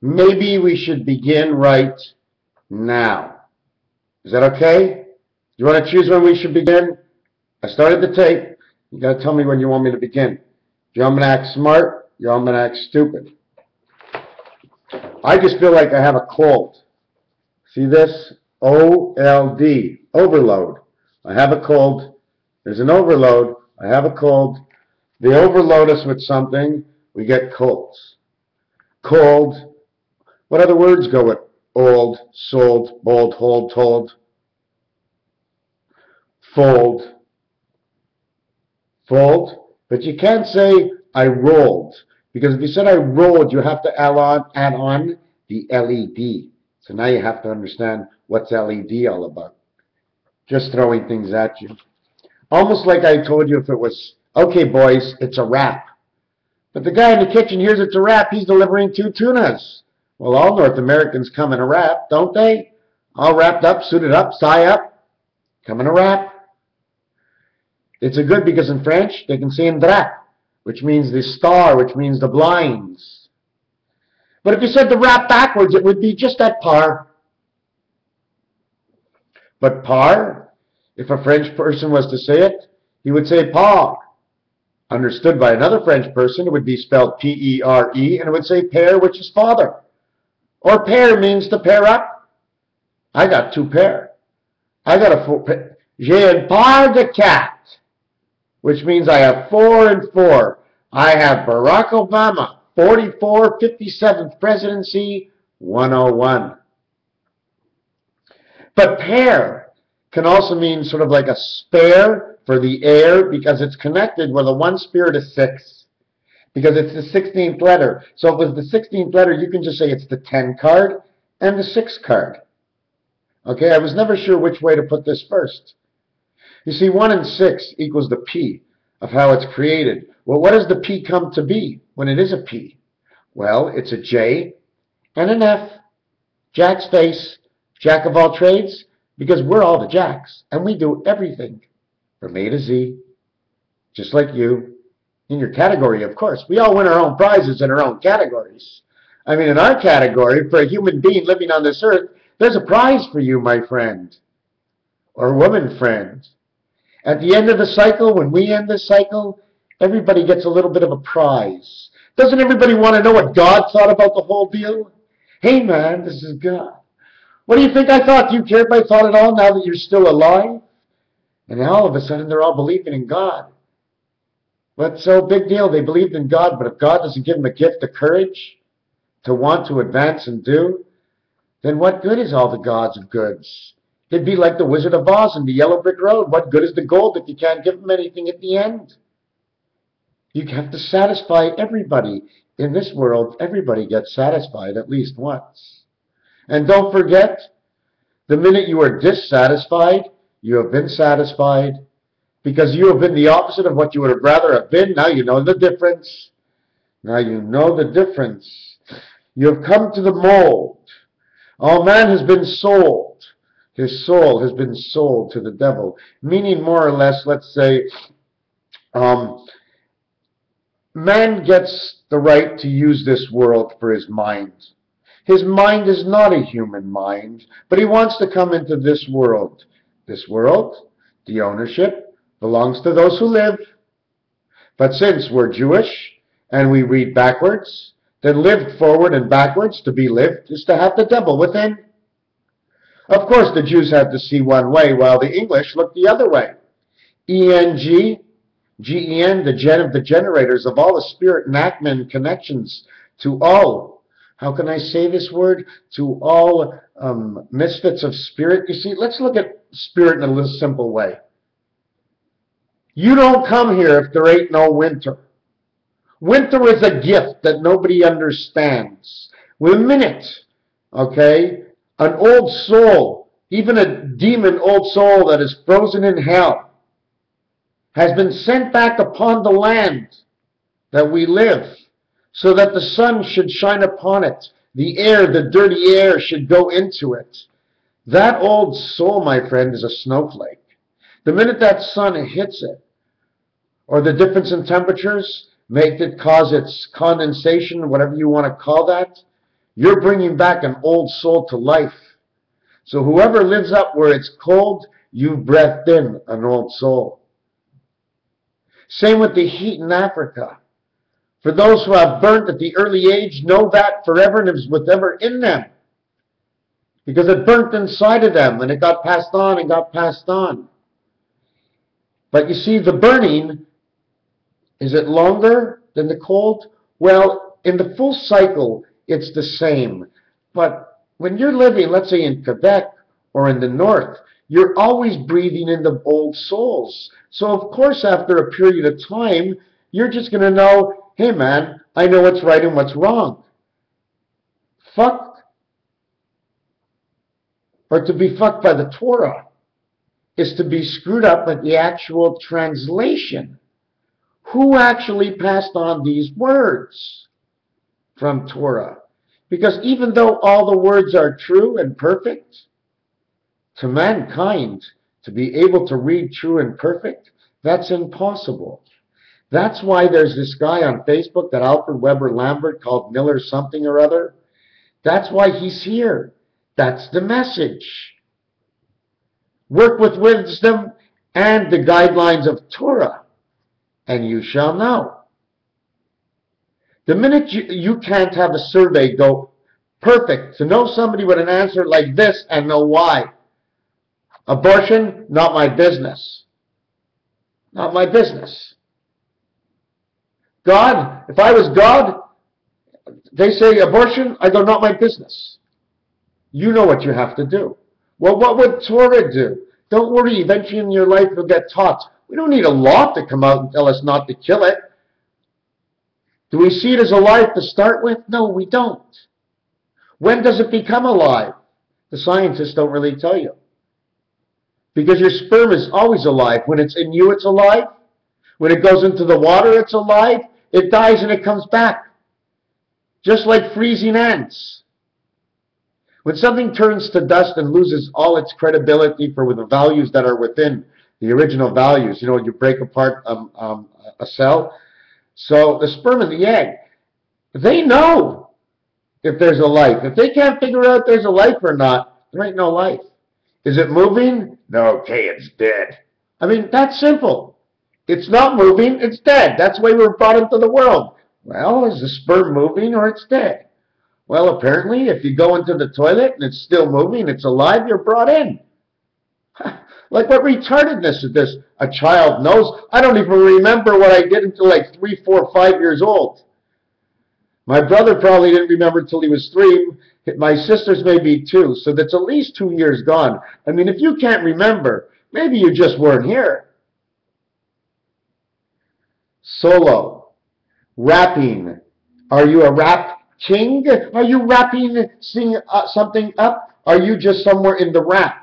maybe we should begin right now. Is that okay? You want to choose when we should begin? I started the tape. You got to tell me when you want me to begin. You want me to act smart? You want me to act stupid? I just feel like I have a cold. See this? O-L-D. Overload. I have a cold. There's an overload. I have a cold. They overload us with something. We get colds. Cold. What other words go with old, sold, bold, hold, told? Fold. Fold. But you can't say I rolled. Because if you said I rolled, you have to add on the LED. So now you have to understand what's LED all about. Just throwing things at you. Almost like I told you if it was, okay boys, it's a wrap. But the guy in the kitchen hears it's a wrap, he's delivering 2 tunas. Well, all North Americans come in a wrap, don't they? All wrapped up, suited up, tie up, come in a wrap. It's a good because in French, they can say un drap, which means the star, which means the blinds. But if you said the wrap backwards, it would be just at PARE. But PARE, if a French person was to say it, he would say PARE. Understood by another French person, it would be spelled P-E-R-E, and it would say PERE, which is father. Or PERE means to pair up. I got 2 pair. I got a 4 pair. J'ai un paire de 4, which means I have 4 and 4. I have Barack Obama, 44, 57th presidency, 101. But PERE can also mean sort of like a spare for the air because it's connected with a 1 spirit of 6. Because it's the 16th letter. So if it was the 16th letter, you can just say it's the 10 card and the 6 card. Okay, I was never sure which way to put this first. You see, 1 and 6 equals the P of how it's created. Well, what does the P come to be when it is a P? Well, it's a J and an F. Jack's face, Jack of all trades, because we're all the Jacks, and we do everything from A to Z, just like you. In your category, of course. We all win our own prizes in our own categories. I mean, in our category, for a human being living on this earth, there's a prize for you, my friend, or woman friend. At the end of the cycle, when we end this cycle, everybody gets a little bit of a prize. Doesn't everybody want to know what God thought about the whole deal? Hey, man, this is God. What do you think I thought? Do you care if I thought it all now that you're still alive? And now all of a sudden, they're all believing in God. What's so big deal? They believed in God, but if God doesn't give them a gift of courage to want to advance and do, then what good is all the gods of goods? It'd be like the Wizard of Oz and the Yellow Brick Road. What good is the gold if you can't give them anything at the end? You have to satisfy everybody. In this world, everybody gets satisfied at least once. And don't forget, the minute you are dissatisfied, you have been satisfied. Because you have been the opposite of what you would have rather have been. Now you know the difference. Now you know the difference. You have come to the mold. All man has been sold. His soul has been sold to the devil. Meaning more or less, let's say, man gets the right to use this world for his mind. His mind is not a human mind, but he wants to come into this world. This world, the ownership, belongs to those who live. But since we're Jewish and we read backwards, then lived forward and backwards to be lived is to have the devil within. Of course, the Jews had to see one way while the English looked the other way. E-N-G, G-E-N, the gen of the generators of all the spirit enactment connections to all. How can I say this word? To all misfits of spirit. You see, let's look at spirit in a little simple way. You don't come here if there ain't no winter. Winter is a gift that nobody understands. The minute, okay, an old soul, even a demon old soul that is frozen in hell, has been sent back upon the land that we live, so that the sun should shine upon it. The air, the dirty air, should go into it. That old soul, my friend, is a snowflake. The minute that sun hits it, or the difference in temperatures, make it cause its condensation, whatever you want to call that, You're bringing back an old soul to life. So whoever lives up where it's cold, you've breathed in an old soul. Same with the heat in Africa. For those who have burnt at the early age, know that forever and is whatever in them. Because it burnt inside of them and it got passed on and got passed on. But you see, the burning, is it longer than the cold? Well, in the full cycle, it's the same. But when you're living, let's say in Quebec or in the north, you're always breathing in the old souls. So of course, after a period of time, you're just going to know, hey man, I know what's right and what's wrong. Fuck, or to be fucked by the Torah, is to be screwed up at the actual translation. Who actually passed on these words from Torah? Because even though all the words are true and perfect, to mankind, to be able to read true and perfect, that's impossible. That's why there's this guy on Facebook, that Alfred Weber Lambert, called Miller something or other. That's why he's here. That's the message. Work with wisdom and the guidelines of Torah, and you shall know. The minute you can't have a survey go perfect to know somebody with an answer like this and know why. Abortion, not my business. Not my business. God, if I was God, they say abortion, I go, not my business. You know what you have to do. Well, what would Torah do? Don't worry, eventually in your life you'll get taught. We don't need a law to come out and tell us not to kill it. Do we see it as alive to start with? No, we don't. When does it become alive? The scientists don't really tell you. Because your sperm is always alive. When it's in you, it's alive. When it goes into the water, it's alive. It dies and it comes back. Just like freezing ants. When something turns to dust and loses all its credibility for the values that are within the original values, you know, you break apart a cell. So the sperm and the egg, they know if there's a life. If they can't figure out if there's a life or not, there ain't no life. Is it moving? No, okay, it's dead. I mean, that's simple. It's not moving, it's dead. That's why we were brought into the world. Well, is the sperm moving or it's dead? Well, apparently, if you go into the toilet and it's still moving, it's alive, you're brought in. Like, what retardedness is this? A child knows. I don't even remember what I did until like 3, 4, 5 years old. My brother probably didn't remember until he was 3. My sisters may be 2, so that's at least 2 years gone. I mean, if you can't remember, maybe you just weren't here. Solo. Rapping. Are you a rap king? Are you rapping, sing something up? Are you just somewhere in the rap?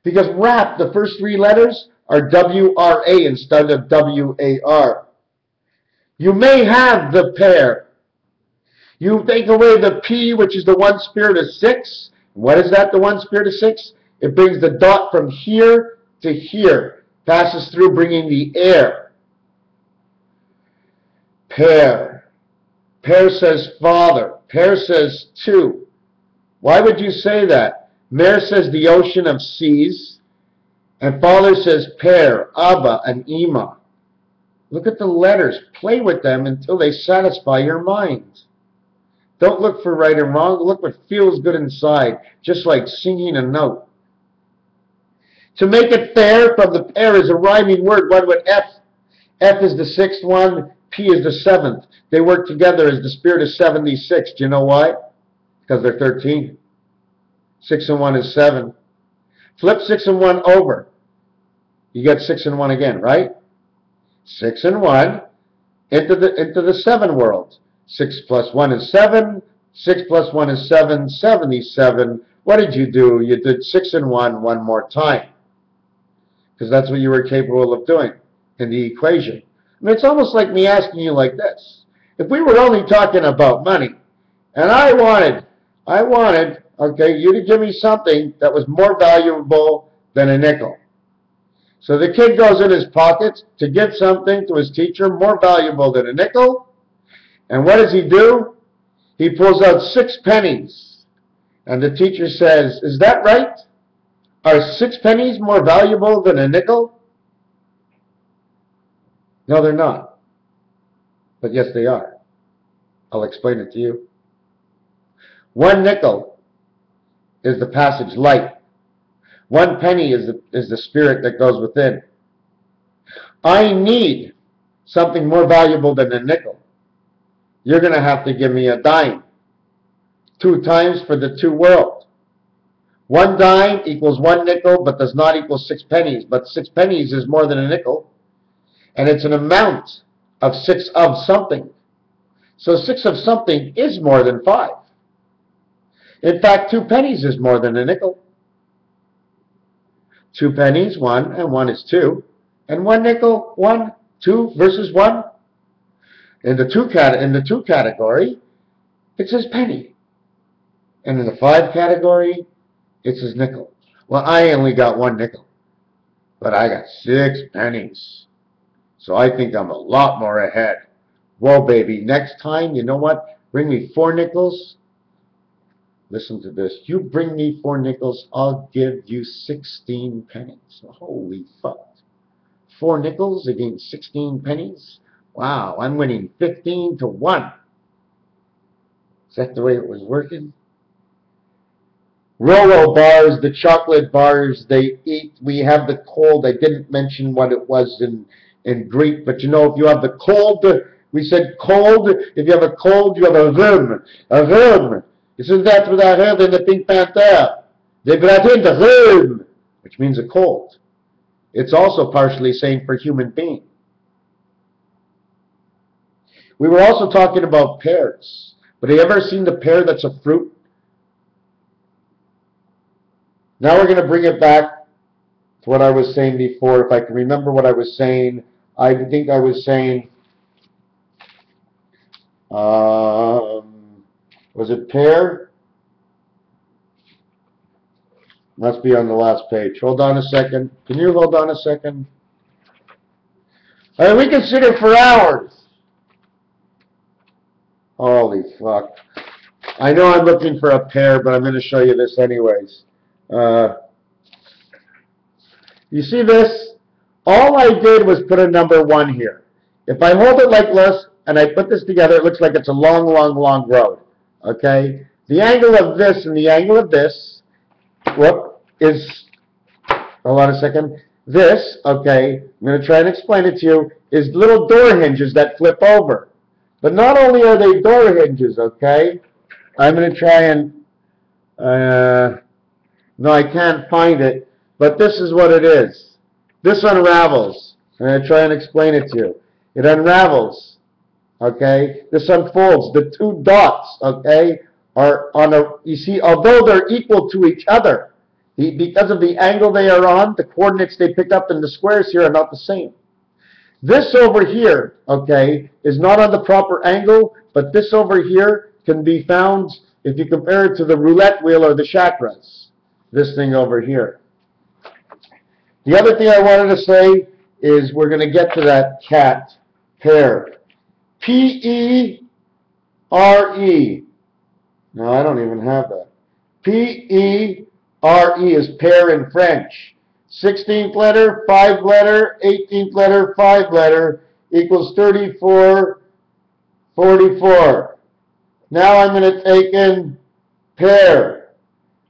Because rap, the first 3 letters are W-R-A instead of W-A-R. You may have the PERE. You take away the P, which is the one spirit of 6. What is that, the one spirit of 6? It brings the dot from here to here. Passes through, bringing the air. PERE. PERE says father. PERE says 2. Why would you say that? Mer says the ocean of seas. And father says PERE, Abba, and Ima. Look at the letters. Play with them until they satisfy your mind. Don't look for right and wrong. Look what feels good inside, just like singing a note. To make it fair, from the PERE is a rhyming word. What would F? F is the 6th one. P is the 7th. They work together as the spirit of 76. Do you know why? Because they're 13. 6 and 1 is 7. Flip 6 and 1 over. You get 6 and 1 again, right? 6 and 1 into the 7 world. 6 plus 1 is 7. 6 plus 1 is 7. 77. What did you do? You did 6 and 1 one more time. Because that's what you were capable of doing in the equation. I mean, it's almost like me asking you like this. If we were only talking about money, and I wanted, okay, you to give me something that was more valuable than a nickel. So the kid goes in his pocket to give something to his teacher more valuable than a nickel. And what does he do? He pulls out 6 pennies, and the teacher says, "Is that right? Are 6 pennies more valuable than a nickel?" No, they're not. But yes, they are. I'll explain it to you. 1 nickel is the passage light. 1 penny is the spirit that goes within. I need something more valuable than a nickel. You're going to have to give me a dime. 2 times for the 2 world. 1 dime equals 1 nickel, but does not equal 6 pennies. But 6 pennies is more than a nickel. And it's an amount of 6 of something. So 6 of something is more than 5. In fact, 2 pennies is more than a nickel. 2 pennies, 1, and 1 is 2. And 1 nickel, 1, 2 versus 1. In the 2 category, it says penny. And in the 5 category, it says nickel. Well, I only got 1 nickel, but I got 6 pennies. So I think I'm a lot more ahead. Whoa, baby, next time, you know what? Bring me 4 nickels. Listen to this. You bring me 4 nickels, I'll give you 16 pennies. Holy fuck. 4 nickels against 16 pennies? Wow, I'm winning 15 to 1. Is that the way it was working? Rolo bars, the chocolate bars they eat. We have the cold. I didn't mention what it was in Greek, but you know, if you have the cold, we said cold. If you have a cold, you have a rhume. A rhume. Isn't that what I heard in the Pink Panther? They brought in the rhume, which means a cold. It's also partially saying for human being. We were also talking about pears. But have you ever seen the pear that's a fruit? Now we're going to bring it back to what I was saying before. If I can remember what I was saying, I think I was saying, was it PERE? Must be on the last page. Hold on a second. Can you hold on a second? We can sit here for hours. Holy fuck. I know I'm looking for a PERE, but I'm going to show you this anyways. You see this? All I did was put a number 1 here. If I hold it like this and I put this together, it looks like it's a long, long, long road. Okay? The angle of this and the angle of this, is, hold on a second, this, okay, I'm going to try and explain it to you, is little door hinges that flip over. But not only are they door hinges, okay, I'm going to try and, no, I can't find it, but this is what it is. This unravels. I'm going to try and explain it to you. It unravels, okay? This unfolds. The 2 dots, okay, are on a, you see, although they're equal to each other, because of the angle they are on, the coordinates they pick up in the squares here are not the same. This over here, okay, is not on the proper angle, but this over here can be found if you compare it to the roulette wheel or the chakras. This thing over here. The other thing I wanted to say is we're going to get to that cat, PERE. P-E-R-E. No, I don't even have that. P-E-R-E is PERE in French. 16th letter, 5 letter, 18th letter, 5 letter equals 34, 44. Now I'm going to take in PERE,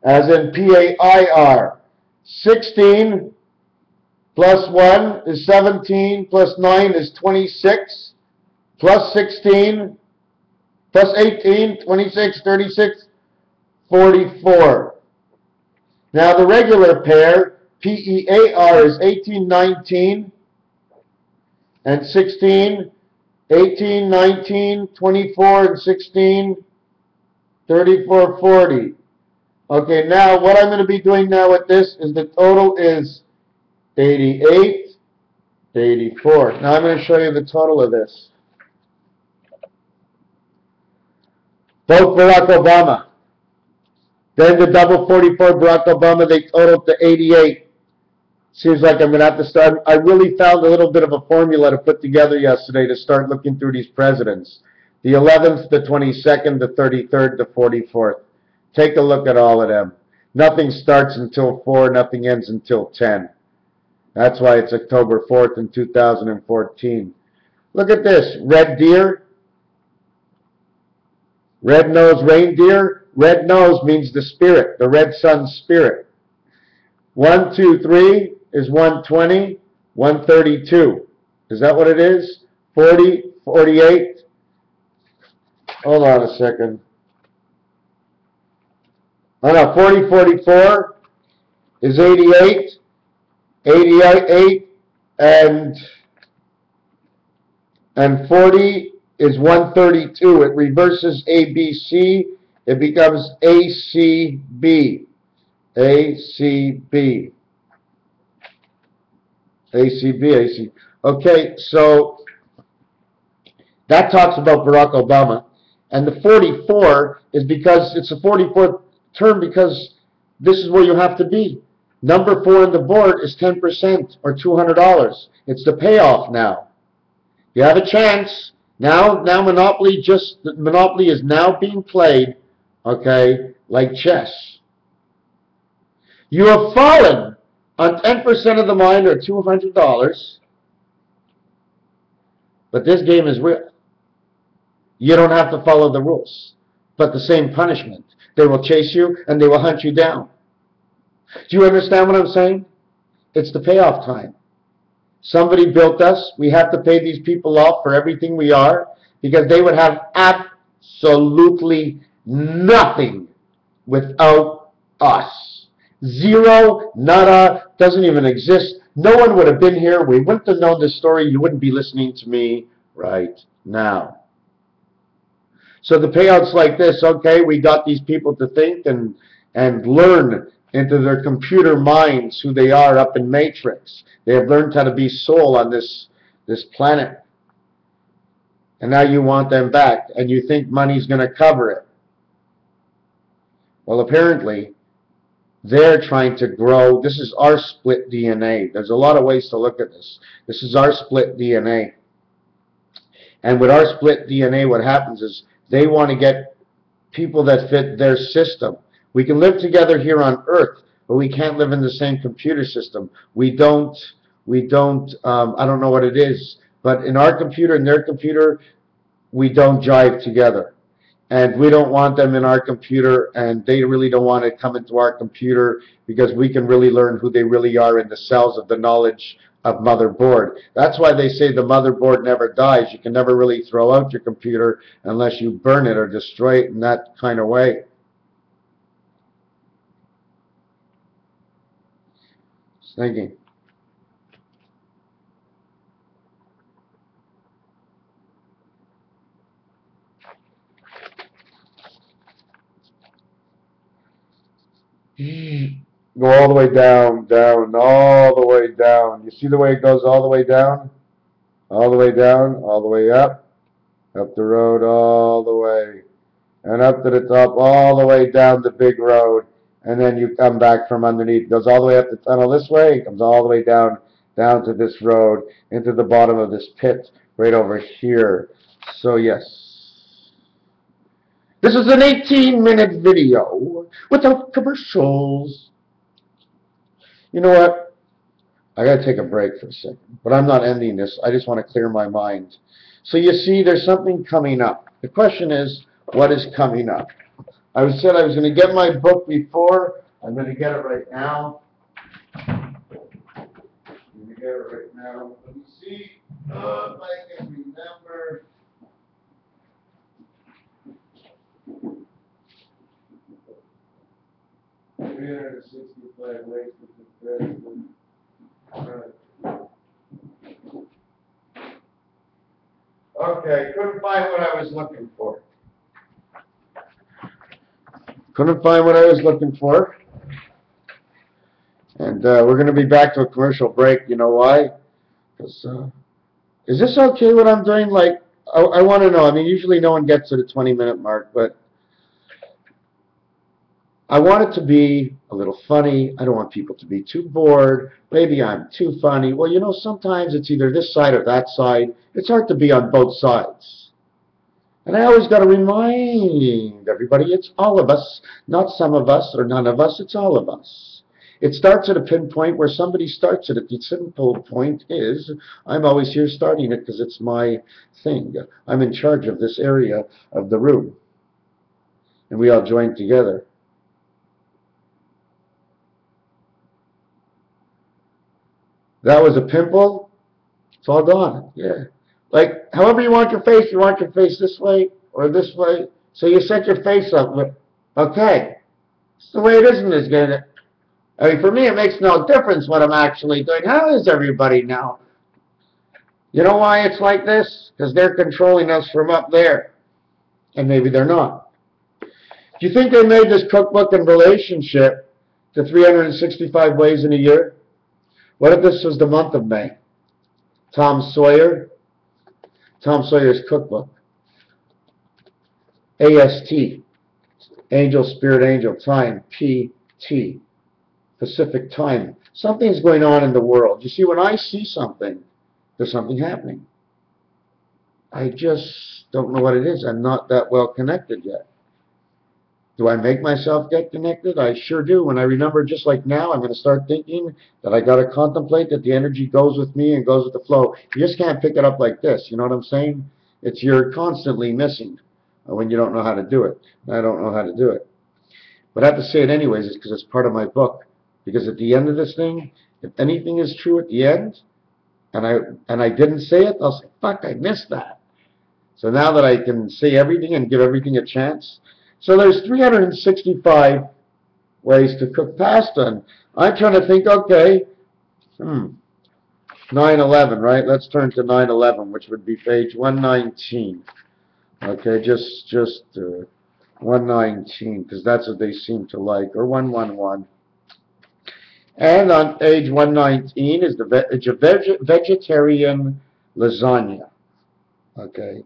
as in P-A-I-R. 16 plus 1 is 17, plus 9 is 26, plus 16, plus 18, 26, 36, 44. Now the regular PERE, P-E-A-R, is 18, 19, and 16, 18, 19, 24, and 16, 34, 40. Okay, now what I'm going to be doing now with this is the total is 88, 84. Now I'm going to show you the total of this. Both Barack Obama. Then the double 44 Barack Obama, they totaled to 88. Seems like I'm going to have to start. I really found a little bit of a formula to put together yesterday to start looking through these presidents. The 11th, the 22nd, the 33rd, the 44th. Take a look at all of them. Nothing starts until 4, nothing ends until 10. That's why it's October 4th in 2014. Look at this. Red deer. Red-nosed reindeer. Red nose means the spirit, the red sun spirit. 1, 2, 3 is 120, 132. Is that what it is? 40, 48. Hold on a second. Oh no, 40, 44 is 88, 88, and 40 is 132. It reverses ABC. It becomes ACB. ACB. ACB, AC. Okay, so that talks about Barack Obama. And the 44 is because it's a 44th term because this is where you have to be. Number 4 on the board is 10% or $200. It's the payoff now. You have a chance. Now Monopoly is now being played, okay, like chess. You have fallen on 10% of the mind or $200, but this game is real. You don't have to follow the rules, but the same punishment. They will chase you and they will hunt you down. Do you understand what I'm saying? It's the payoff time. Somebody built us. We have to pay these people off for everything we are because they would have absolutely nothing without us. Zero, nada, doesn't even exist. No one would have been here. We wouldn't have known this story. You wouldn't be listening to me right now. So the payout's like this. Okay, we got these people to think and learn into their computer minds who they are up in Matrix. They have learned how to be soul on this planet. And now you want them back, and you think money's going to cover it. Well, apparently, they're trying to grow. This is our split DNA. There's a lot of ways to look at this. This is our split DNA. And with our split DNA, what happens is they want to get people that fit their system. We can live together here on Earth, but we can't live in the same computer system. I don't know what it is, but in our computer and their computer, we don't jive together. And we don't want them in our computer, and they really don't want to come into our computer because we can really learn who they really are in the cells of the knowledge of motherboard. That's why they say the motherboard never dies. You can never really throw out your computer unless you burn it or destroy it in that kind of way. Just thinking. Go all the way down, down, all the way down. You see the way it goes all the way down? All the way down, all the way up the road all the way, and up to the top, all the way down the big road, and then you come back from underneath. It goes all the way up the tunnel this way, it comes all the way down to this road, into the bottom of this pit, right over here. So yes. This is an 18-minute video without commercials. You know what? I got to take a break for a second, but I'm not ending this. I just want to clear my mind. So you see, there's something coming up. The question is, what is coming up? I said I was going to get my book before. I'm going to get it right now. I'm going to get it right now. Let me see if I can remember. 365 ways to success. Okay, couldn't find what I was looking for. Couldn't find what I was looking for. And we're going to be back to a commercial break. You know why? Because, is this okay what I'm doing? Like, I want to know. I mean, usually no one gets to the 20-minute mark, but I want it to be a little funny. I don't want people to be too bored. Maybe I'm too funny. Well, you know, sometimes it's either this side or that side. It's hard to be on both sides. And I always got to remind everybody, it's all of us, not some of us or none of us, it's all of us. It starts at a pinpoint where somebody starts it. The simple point is, I'm always here starting it because it's my thing. I'm in charge of this area of the room. And we all join together. That was a pimple. It's all gone. Yeah. Like, however you want your face this way or this way. So you set your face up. Okay. It's the way it is in this game. I mean, for me, it makes no difference what I'm actually doing. How is everybody now? You know why it's like this? Because they're controlling us from up there. And maybe they're not. Do you think they made this cookbook in relationship to 365 ways in a year? What if this was the month of May? Tom Sawyer's cookbook. AST, Angel, Spirit, Angel, Time, PT, Pacific Time. Something's going on in the world. You see, when I see something, there's something happening. I just don't know what it is. I'm not that well connected yet. Do I make myself get connected? I sure do. When I remember, just like now, I'm going to start thinking that I got to contemplate that the energy goes with me and goes with the flow. You just can't pick it up like this. You know what I'm saying? It's you're constantly missing when you don't know how to do it. I don't know how to do it. But I have to say it anyways. It's because it's part of my book. Because at the end of this thing, if anything is true at the end, and I didn't say it, I'll say, fuck, I missed that. So now that I can say everything and give everything a chance. So there's 365 ways to cook pasta. And I'm trying to think, okay, 9/11, right? Let's turn to 9/11, which would be page 119. Okay, just 119, because that's what they seem to like, or 111. And on page 119 is the vegetarian lasagna. Okay,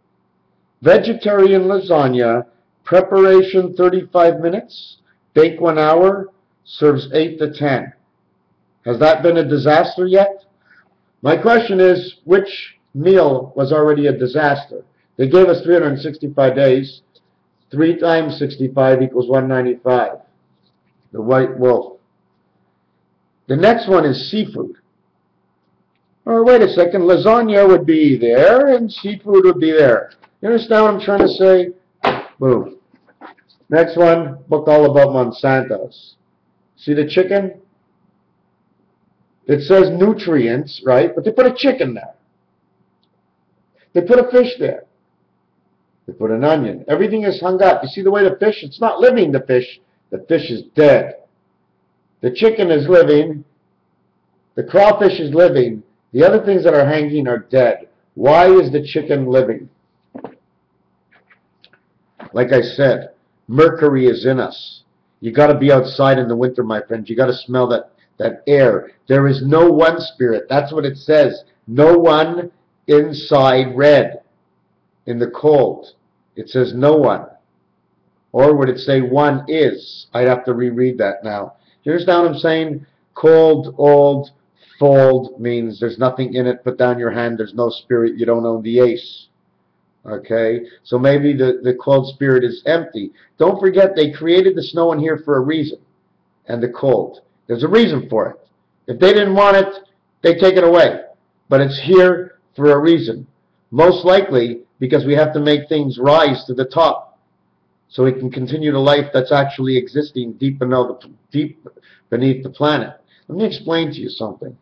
vegetarian lasagna. Preparation 35 minutes, bake 1 hour, serves 8 to 10. Has that been a disaster yet? My question is, which meal was already a disaster? They gave us 365 days. 3 times 65 equals 195. The white wolf. The next one is seafood. Or wait a second, lasagna would be there and seafood would be there. You understand what I'm trying to say? Boom. Next one, book all about Monsanto's. See the chicken? It says nutrients, right? But they put a chicken there. They put a fish there. They put an onion. Everything is hung up. You see the way the fish, it's not living, the fish. The fish is dead. The chicken is living. The crawfish is living. The other things that are hanging are dead. Why is the chicken living? Like I said, mercury is in us. You got to be outside in the winter, my friends. You got to smell that air. There is no one spirit. That's what it says. No one inside red. In the cold, it says no one. Or would it say one is? I'd have to reread that now. You understand what I'm saying? Cold, old, fold means there's nothing in it. Put down your hand. There's no spirit. You don't own the ace. Okay, so maybe the cold spirit is empty. Don't forget they created the snow in here for a reason, and the cold. There's a reason for it. If they didn't want it, they take it away. But it's here for a reason. Most likely because we have to make things rise to the top so we can continue the life that's actually existing deep beneath the planet. Let me explain to you something.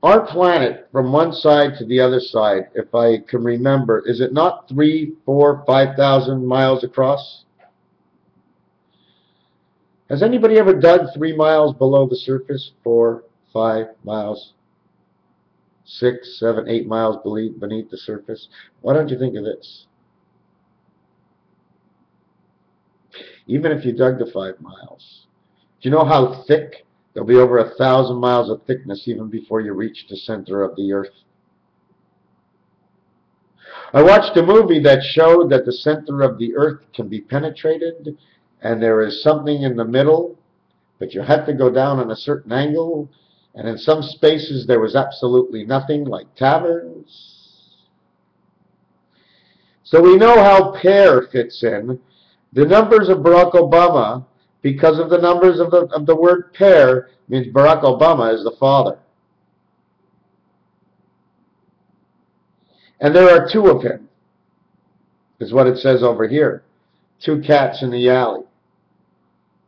Our planet, from one side to the other side, if I can remember, is it not 3, 4, 5,000 miles across? Has anybody ever dug 3 miles below the surface? 4, 5 miles? 6, 7, 8 miles beneath the surface? Why don't you think of this? Even if you dug the 5 miles, do you know how thick? There'll be over 1,000 miles of thickness even before you reach the center of the earth. I watched a movie that showed that the center of the earth can be penetrated and there is something in the middle but you had to go down on a certain angle, and in some spaces there was absolutely nothing, like taverns. So we know how PERE fits in. The numbers of Barack Obama, because of the numbers of the word PERE, means Barack Obama is the father. And there are two of him, is what it says over here. Two cats in the alley.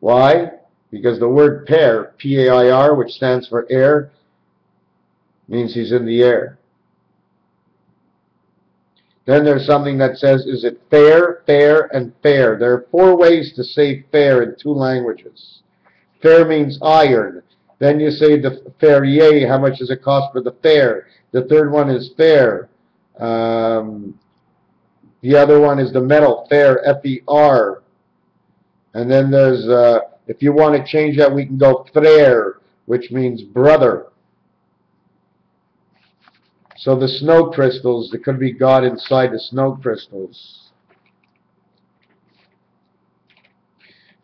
Why? Because the word PARE, P-A-I-R, which stands for air, means he's in the air. Then there's something that says, is it fair, fair, and fair? There are 4 ways to say fair in 2 languages. Fair means iron. Then you say the ferrier, how much does it cost for the fair? The third one is fair. The other one is the metal, fair, F-E-R. And then there's, if you want to change that, we can go frère, which means brother. So the snow crystals, there could be God inside the snow crystals.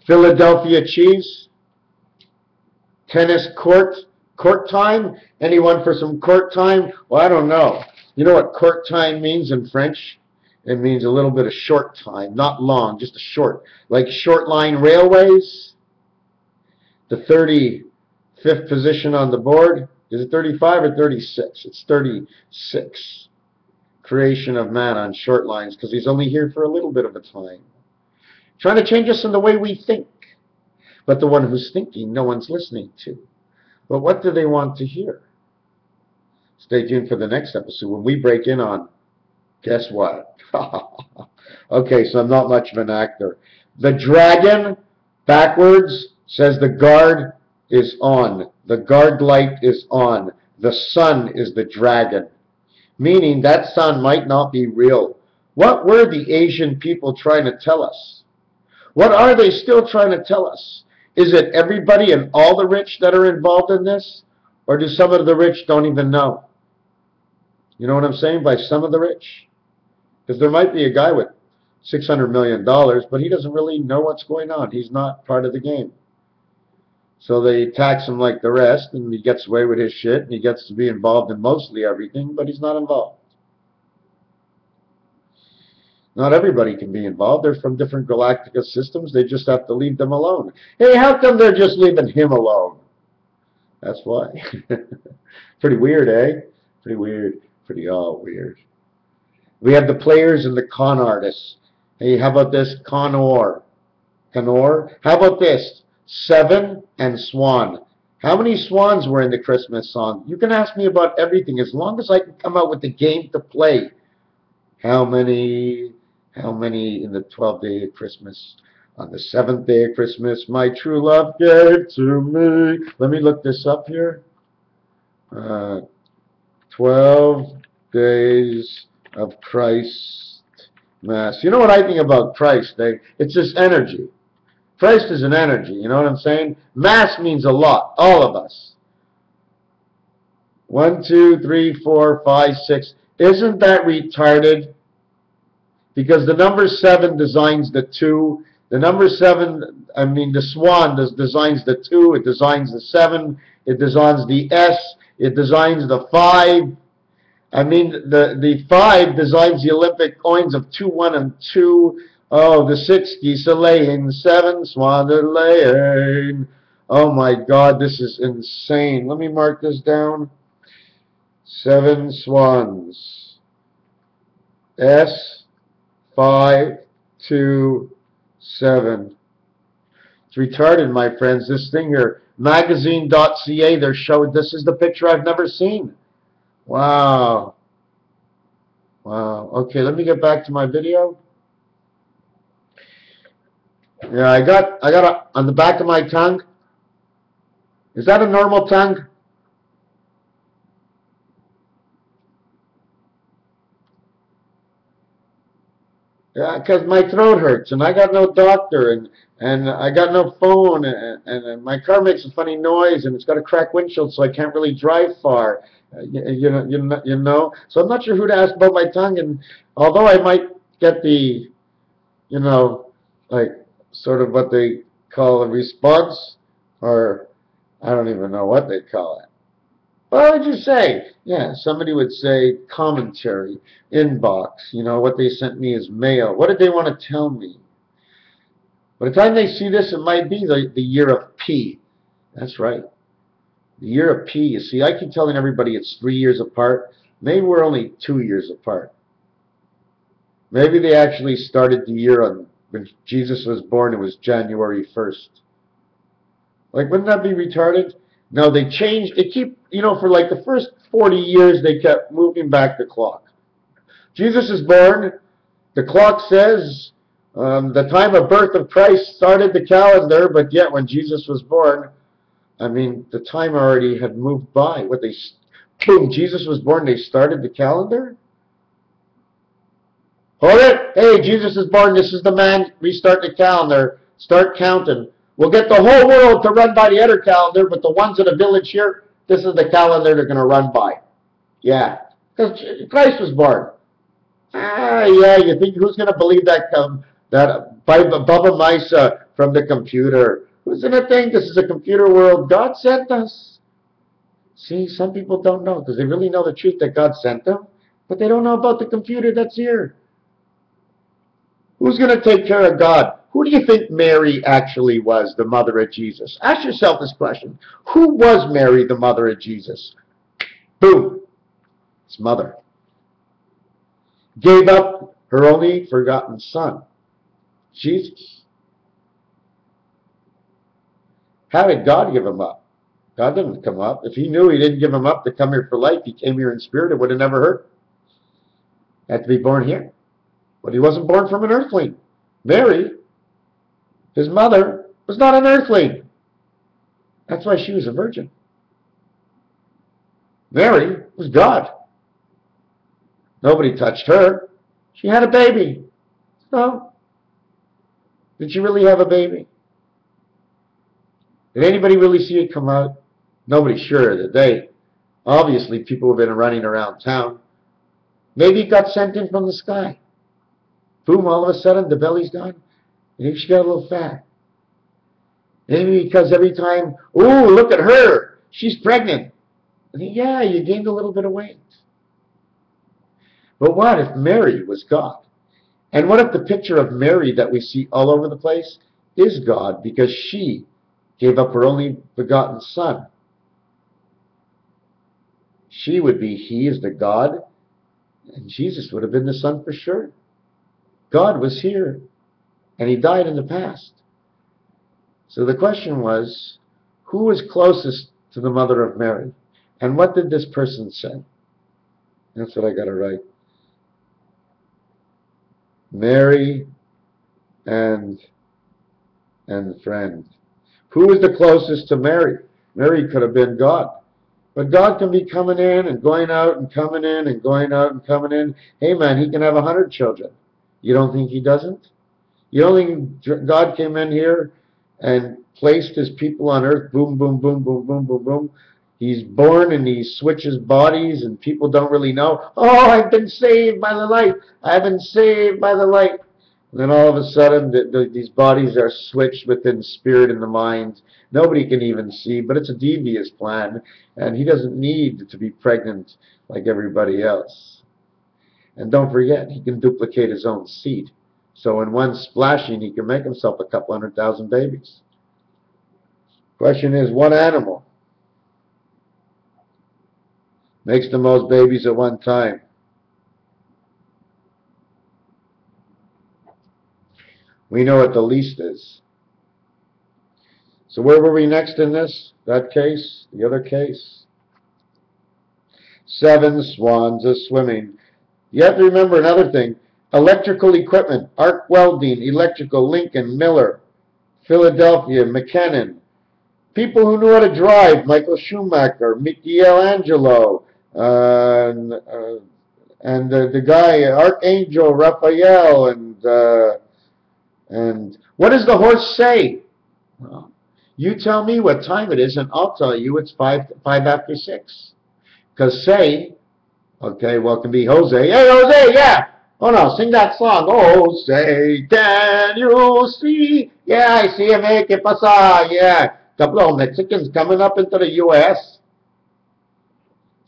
Philadelphia cheese. Tennis court. Court time? Anyone for some court time? Well, I don't know. You know what court time means in French? It means a little bit of short time, not long, just a short. Like short line railways. The 35th position on the board. Is it 35 or 36? It's 36. Creation of man on short lines, because he's only here for a little bit of a time. Trying to change us in the way we think. But the one who's thinking, no one's listening to. But what do they want to hear? Stay tuned for the next episode when we break in on, guess what? Okay, so I'm not much of an actor. The dragon, backwards, says the guard is on. The guard light is on. The sun is the dragon. Meaning that sun might not be real. What were the Asian people trying to tell us? What are they still trying to tell us? Is it everybody and all the rich that are involved in this? Or do some of the rich don't even know? You know what I'm saying by some of the rich? Because there might be a guy with $600 million, but he doesn't really know what's going on. He's not part of the game. So they tax him like the rest, and he gets away with his shit, and he gets to be involved in mostly everything, but he's not involved. Not everybody can be involved. They're from different galactica systems. They just have to leave them alone. Hey, how come they're just leaving him alone? That's why. Pretty weird, eh? Pretty weird. Pretty all weird. We have the players and the con artists. Hey, how about this? Conor. Conor? How about this? Seven and Swan. How many swans were in the Christmas song? You can ask me about everything as long as I can come out with the game to play. How many in the 12th day of Christmas? On the 7th day of Christmas, my true love gave to me. Let me look this up here. 12 days of Christ Mass. You know what I think about Christ, Dave? It's this energy. Christ is an energy, you know what I'm saying? Mass means a lot, all of us. 1, 2, 3, 4, 5, 6. Isn't that retarded? Because the number 7 designs the 2. The number 7, I mean the swan designs the 2. It designs the 7. It designs the S. It designs the 5. I mean the 5 designs the Olympic coins of 2, 1, and 2. Oh, the 6 geese are laying, 7 swans are laying. Oh my God, this is insane. Let me mark this down. 7 swans. S, 5, 2, 7. It's retarded, my friends. This thing here, magazine.ca, they're showing, this is the picture I've never seen. Wow. Wow. Okay, let me get back to my video. Yeah, I got on the back of my tongue. Is that a normal tongue? Yeah, because my throat hurts, and I got no doctor, and I got no phone, and my car makes a funny noise, and it's got a cracked windshield, so I can't really drive far. You know. So I'm not sure who to ask about my tongue, and although I might get the, you know, like sort of what they call a response Or I don't even know what they call it. What would you say? Yeah, somebody would say commentary, inbox, you know, what they sent me is mail. What did they want to tell me? By the time they see this, it might be the year of P. That's right. The year of P. You see, I keep telling everybody it's 3 years apart. Maybe we're only 2 years apart. Maybe they actually started the year on when Jesus was born. It was January 1st. Like, wouldn't that be retarded? No, they changed. They keep, you know, for like the first 40 years, they kept moving back the clock. Jesus is born. The clock says the time of birth of Christ started the calendar, but yet when Jesus was born, I mean, the time already had moved by. Boom, Jesus was born, they started the calendar? Hold it! Hey, Jesus is born, this is the man, restart the calendar, start counting. We'll get the whole world to run by the other calendar, but the ones in the village here, this is the calendar they're going to run by. Yeah, because Christ was born. Ah, yeah, you think who's going to believe that Bubba Mice from the computer? Who's going to think this is a computer world? God sent us. See, some people don't know because they really know the truth that God sent them, but they don't know about the computer that's here. Who's going to take care of God? Who do you think Mary actually was, the mother of Jesus? Ask yourself this question. Who was Mary, the mother of Jesus? Boom. His mother. Gave up her only forgotten son, Jesus. How did God give him up? God didn't come up. If he knew he didn't give him up to come here for life, he came here in spirit, it would have never hurt. Had to be born here. But he wasn't born from an earthling. Mary, his mother, was not an earthling. That's why she was a virgin. Mary was God. Nobody touched her. She had a baby. No. Did she really have a baby? Did anybody really see it come out? Nobody's sure that they. Obviously, people have been running around town. Maybe it got sent in from the sky. Boom, all of a sudden, the belly's gone. Maybe she got a little fat. Maybe because every time, ooh, look at her. She's pregnant. I think, yeah, you gained a little bit of weight. But what if Mary was God? And what if the picture of Mary that we see all over the place is God because she gave up her only begotten son? She would be, he is the God, and Jesus would have been the son for sure. God was here, and he died in the past. So the question was, who was closest to the mother of Mary? And what did this person say? That's what I got to write. Mary and friend. Who was the closest to Mary? Mary could have been God. But God can be coming in and going out and coming in and going out and coming in. Hey man, he can have 100 children. You don't think he doesn't? You don't think God came in here and placed his people on earth, boom, boom, boom, boom, boom, boom, boom. He's born and he switches bodies and people don't really know, oh, I've been saved by the light. I've been saved by the light. And then all of a sudden, these bodies are switched within spirit and the mind. Nobody can even see, but it's a devious plan. And he doesn't need to be pregnant like everybody else. And don't forget, he can duplicate his own seed. So in one splashing, he can make himself a couple 100,000 babies. Question is, what animal makes the most babies at one time? We know what the least is. So where were we next in this? That case? The other case? 7 swans are swimming. You have to remember another thing. Electrical equipment, arc welding, electrical, Lincoln, Miller, Philadelphia, McKinnon. People who knew how to drive, Michael Schumacher, Michelangelo, and the guy, Archangel Raphael, and what does the horse say? Well, you tell me what time it is, and I'll tell you it's 5 after 6. Because say, okay, well, it can be Jose. Hey, Jose, yeah. Oh, no, sing that song. Oh, say, can you see? Yeah, I see him. Que pasa? Yeah. couple of Mexicans coming up into the U.S.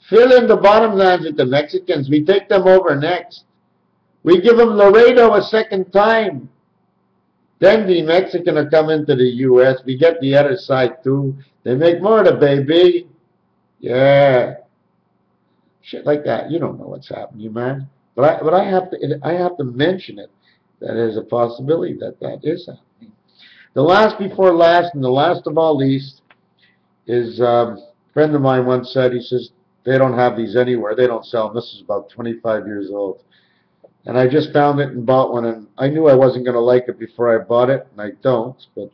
Fill in the bottom lands with the Mexicans. We take them over next. We give them Laredo a second time. Then the Mexican will come into the U.S. We get the other side too. They make more of the baby. Yeah. Shit like that. You don't know what's happening, man. But I have to mention it. That there's a possibility that that is happening. The last before last, and the last of all least, is a friend of mine once said, he says, they don't have these anywhere. They don't sell them. This is about 25 years old. And I just found it and bought one, and I knew I wasn't going to like it before I bought it, and I don't, but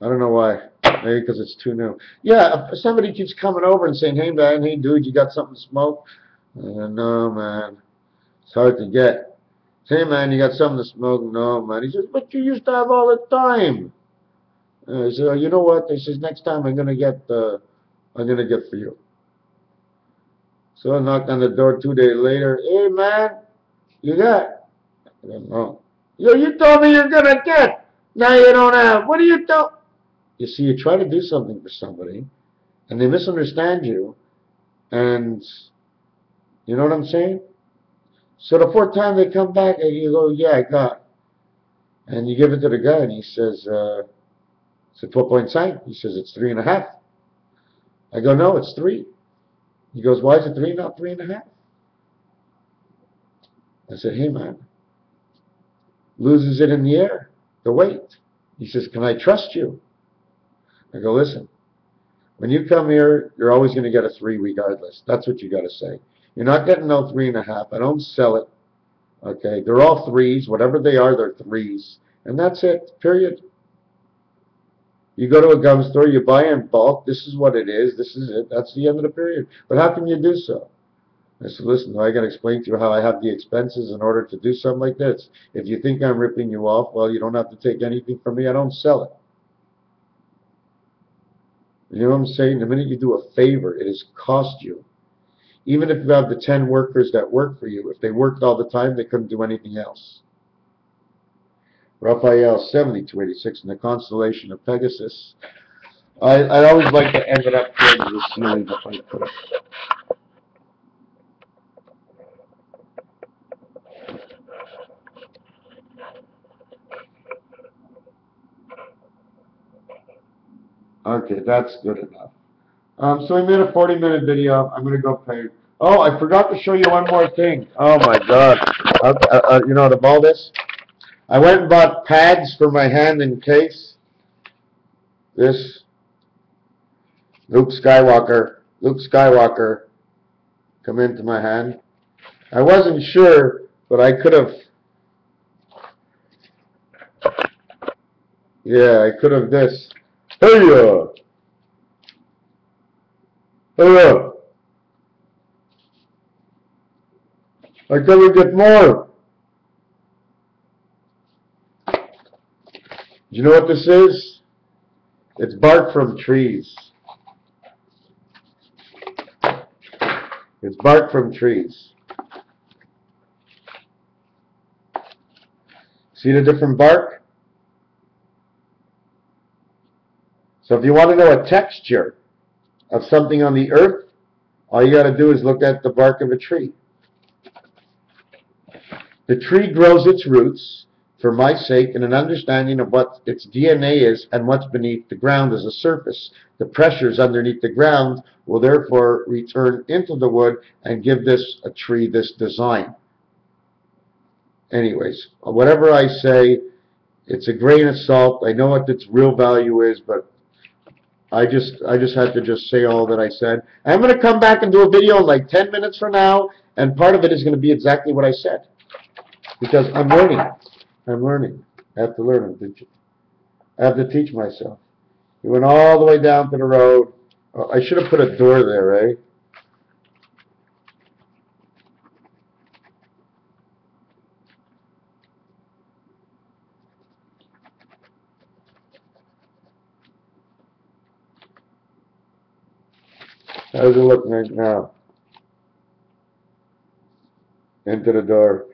I don't know why. Maybe because it's too new. Yeah, if somebody keeps coming over and saying, hey, man, hey, dude, you got something to smoke? No, man. It's hard to get. Hey, man, you got something to smoke? No, man. He says, but you used to have all the time. I said, oh, you know what? He says, next time I'm going to get for you. So I knocked on the door 2 days later. Hey, man, you got? I don't know. Yo, you told me you're going to get. Now you don't have. What do you do? You see, you try to do something for somebody, and they misunderstand you, and you know what I'm saying? So the fourth time they come back, and you go, yeah, I got. And you give it to the guy, and he says, c'est 3.5. He says, it's 3.5. I go, no, it's 3. He goes, why is it 3, not 3.5? I said, hey, man, loses it in the air, the weight. He says, can I trust you? I go, listen, when you come here, you're always going to get a 3 regardless. That's what you got to say. You're not getting no 3.5. I don't sell it. Okay, they're all 3s. Whatever they are, they're 3s. And that's it, period. You go to a gum store, you buy in bulk. This is what it is. This is it. That's the end of the period. But how can you do so? I said, listen, I got to explain to you how I have the expenses in order to do something like this. If you think I'm ripping you off, well, you don't have to take anything from me. I don't sell it. You know what I'm saying? The minute you do a favor, it has cost you. Even if you have the 10 workers that work for you, if they worked all the time, they couldn't do anything else. Raphael 7286 in the constellation of Pegasus. I always like to end it up towards the ceiling if I could. Okay, that's good enough. So we made a 40-minute video. I'm going to go pay. Oh, I forgot to show you one more thing. Oh, my God. You know what about this? I went and bought pads for my hand in case. This. Luke Skywalker. Come into my hand. I wasn't sure, but I could have. Yeah, I could have this. Hey, I gotta get more. You know what this is? It's bark from trees. It's bark from trees. See the different bark? So if you want to know a texture of something on the earth, all you got to do is look at the bark of a tree. The tree grows its roots, for my sake, in an understanding of what its DNA is and what's beneath the ground as a surface. The pressures underneath the ground will therefore return into the wood and give this a tree this design. Anyways, whatever I say, it's a grain of salt. I know what its real value is, but I just had to just say all that I said. I'm going to come back and do a video in like 10 minutes from now, and part of it is going to be exactly what I said. Because I'm learning. I'm learning. I have to learn. I have to teach myself. We went all the way down to the road. Oh, I should have put a door there, eh? How's it look right now? Into the door.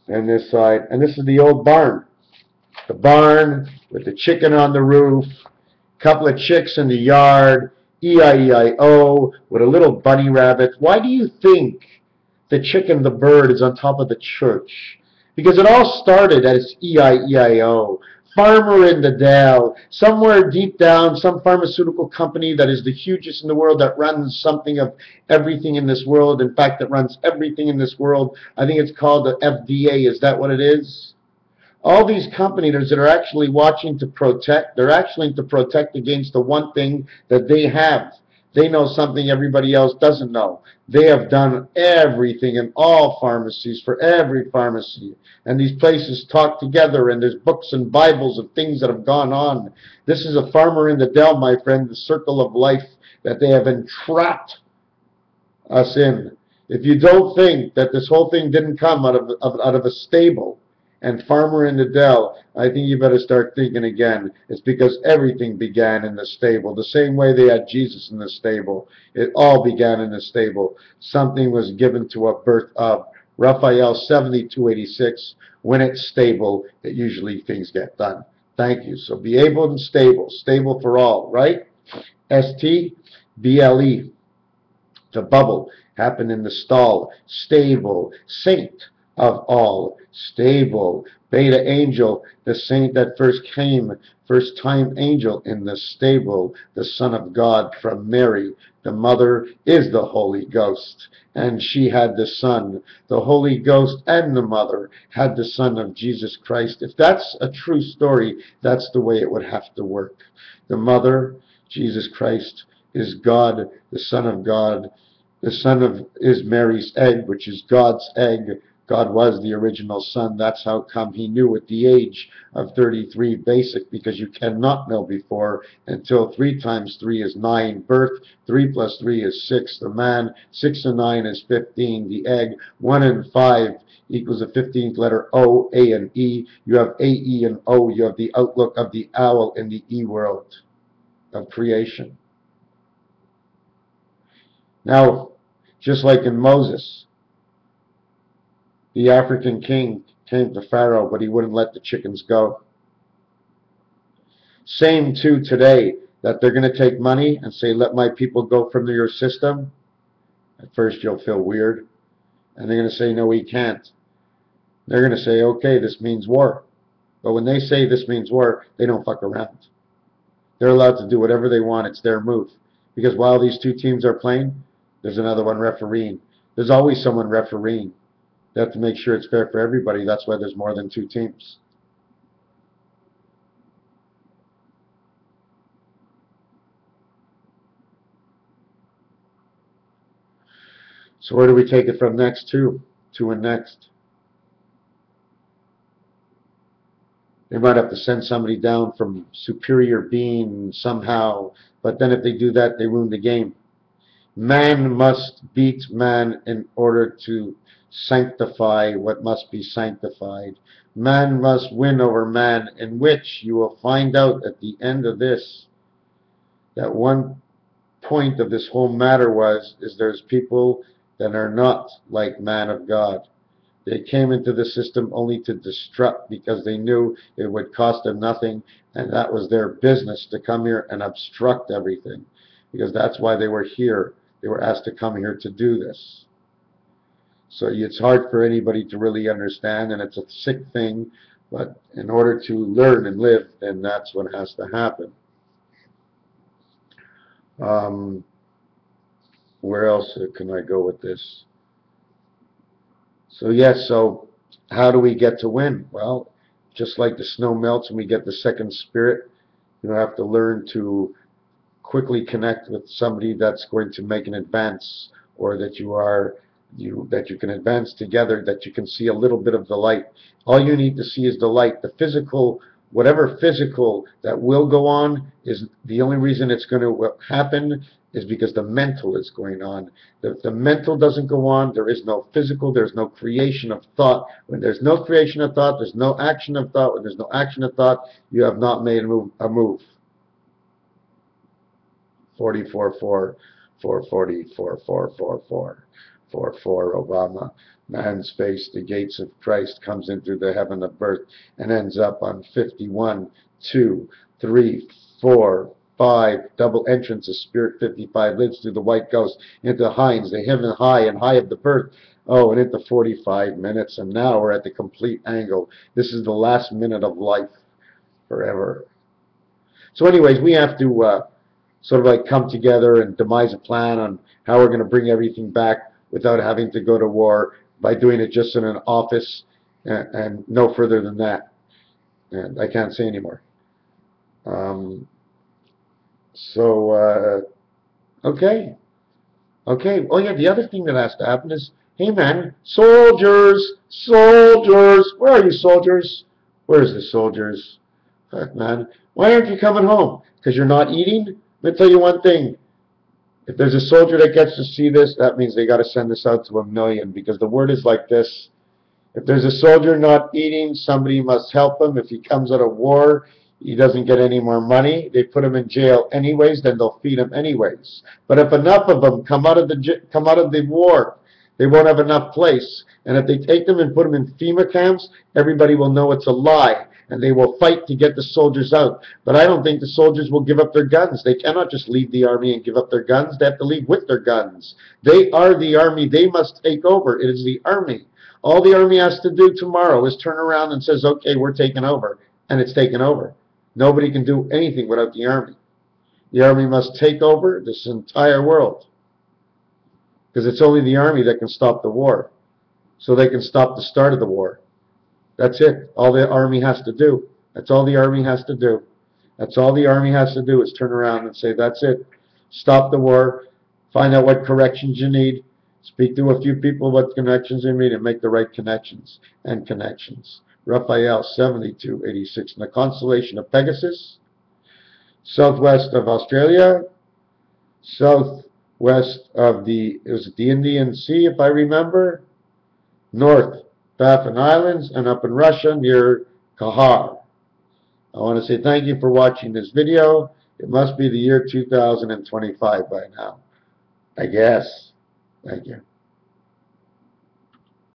And this side. And this is the old barn. The barn with the chicken on the roof. Couple of chicks in the yard, E-I-E-I-O, with a little bunny rabbit. Why do you think the chicken, the bird, is on top of the church? Because it all started as E-I-E-I-O. Farmer in the Dell, somewhere deep down, some pharmaceutical company that is the hugest in the world, that runs something of everything in this world. In fact, that runs everything in this world. I think it's called the FDA. Is that what it is? All these companies that are actually watching to protect, they're actually to protect against the one thing that they have. They know something everybody else doesn't know. They have done everything in all pharmacies, for every pharmacy. And these places talk together, and there's books and Bibles of things that have gone on. This is a farmer in the dell, my friend, the circle of life that they have entrapped us in. If you don't think that this whole thing didn't come out of a stable and farmer in the dell, I think you better start thinking again. It's because everything began in the stable. The same way they had Jesus in the stable. It all began in the stable. Something was given to a birth of. Raphael 7286, when it's stable, it usually things get done. Thank you. So be able and stable. Stable for all, right? S-T-B-L-E. The bubble happened in the stall. Stable. Saint of all. Stable. Beta angel, the saint that first came, first time angel in the stable, the Son of God from Mary. The mother is the Holy Ghost, and she had the Son. The Holy Ghost and the mother had the Son of Jesus Christ. If that's a true story, that's the way it would have to work. The mother, Jesus Christ, is God, the Son of God. The Son is Mary's egg, which is God's egg. God was the original Son. That's how come he knew at the age of 33 basic, because you cannot know before until 3 times 3 is 9. Birth, 3 plus 3 is 6. The man, 6 and 9 is 15. The egg, 1 and 5 equals the 15th letter O, A, and E. You have A, E, and O. You have the outlook of the owl in the E world of creation. Now, just like in Moses, the African king came to Pharaoh, but he wouldn't let the chickens go. Same too today, that they're going to take money and say, let my people go from your system. At first you'll feel weird. And they're going to say, no, we can't. They're going to say, okay, this means war. But when they say this means war, they don't fuck around. They're allowed to do whatever they want. It's their move. Because while these two teams are playing, there's another one refereeing. There's always someone refereeing. They have to make sure it's fair for everybody. That's why there's more than 2 teams. So where do we take it from next to and next? They might have to send somebody down from superior being somehow, but then if they do that, they ruin the game. Man must beat man in order to sanctify what must be sanctified. Man must win over man, in which you will find out at the end of this that one point of this whole matter is there's people that are not like man of God. They came into the system only to destruct, because they knew it would cost them nothing, and that was their business, to come here and obstruct everything, because that's why they were here. They were asked to come here to do this. So it's hard for anybody to really understand, and it's a sick thing, but in order to learn and live, then that's what has to happen. Where else can I go with this? So yes, so how do we get to win? Well, just like the snow melts and we get the second spirit, you have to learn to quickly connect with somebody that's going to make an advance, or that you can advance together, that you can see a little bit of the light. All you need to see is the light. The physical, whatever physical that will go on, is the only reason it's going to happen is because the mental is going on. If the mental doesn't go on, there is no physical, there's no creation of thought. When there's no creation of thought, there's no action of thought. When there's no action of thought, you have not made a move. 44-4, 440, 4444, 44 Obama. Man's face, the gates of Christ, comes in through the heaven of birth and ends up on 51, 2, 3, 4. double entrance of Spirit 55 lives through the White Ghost into Hines, the heaven high and high of the birth. Oh, and into 45 minutes, and now we're at the complete angle. This is the last minute of life forever. So anyways, we have to sort of like come together and devise a plan on how we're going to bring everything back without having to go to war by doing it just in an office and no further than that. And I can't say anymore. Okay. Okay. Oh, yeah, the other thing that has to happen is, hey, man, soldiers, soldiers, where are you, soldiers? Where's the soldiers? Heck, man, why aren't you coming home? Because you're not eating? Let me tell you one thing. If there's a soldier that gets to see this, that means they got to send this out to 1 million, because the word is like this. If there's a soldier not eating, somebody must help him. If he comes out of war, he doesn't get any more money. They put him in jail anyways, then they'll feed him anyways. But if enough of them come out of the war, they won't have enough place. And if they take them and put them in FEMA camps, everybody will know it's a lie. And they will fight to get the soldiers out. But I don't think the soldiers will give up their guns. They cannot just leave the army and give up their guns. They have to leave with their guns. They are the army. They must take over. It is the army. All the army has to do tomorrow is turn around and says, okay, we're taking over. And it's taken over. Nobody can do anything without the army. The army must take over this entire world. Because it's only the army that can stop the war. So they can stop the start of the war. That's it. All the army has to do. That's all the army has to do. That's all the army has to do is turn around and say, that's it. Stop the war. Find out what corrections you need. Speak to a few people what connections you need and make the right connections and connections. Raphael 7286 in the constellation of Pegasus, southwest of Australia, southwest of the Indian Sea, if I remember, north Baffin Islands, and up in Russia near Kahar. I want to say thank you for watching this video. It must be the year 2025 by now, I guess. Thank you.